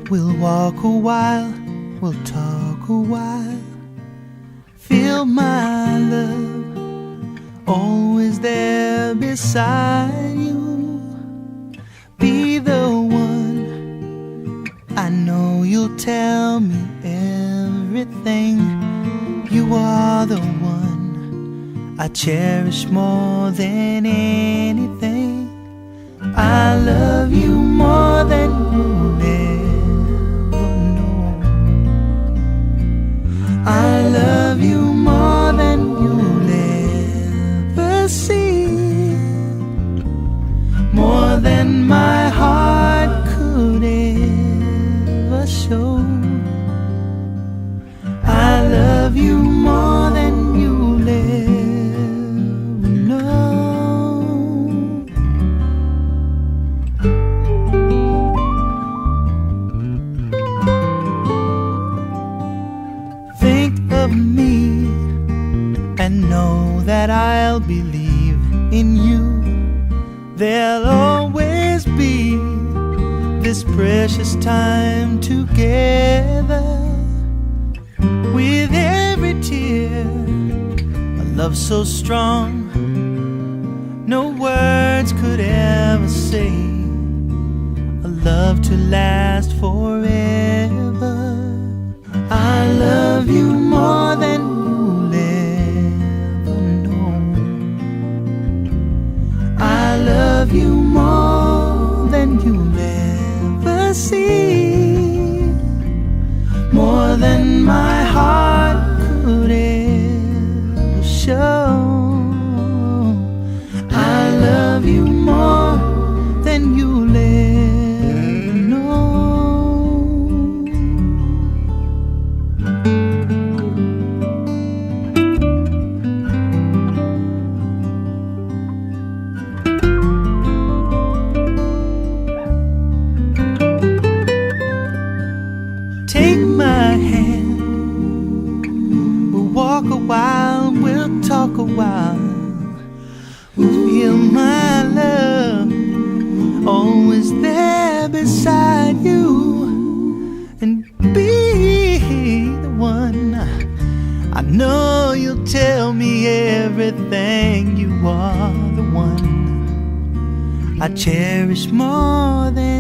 We'll walk a while, we'll talk a while. Feel my love, always there beside you. Be the one, I know you'll tell me everything. You are the one I cherish more than anything. I love you more than you'll ever know. I love you more than you'll ever see, more than my heart could ever show. I love you more than you'll ever know. Think of me and know that I'll believe in you. There'll always be this precious time together. With every tear, a love so strong no words could ever say. A love to last forever. I love you more than you'll ever know. I love you more than you'll ever see, more than my heart could ever show. I love you more than you'll ever know. Take my hand, we'll walk a while, we'll talk a while. Feel my love, always there beside you. And be the one, I know you'll tell me everything. You are the one I cherish more than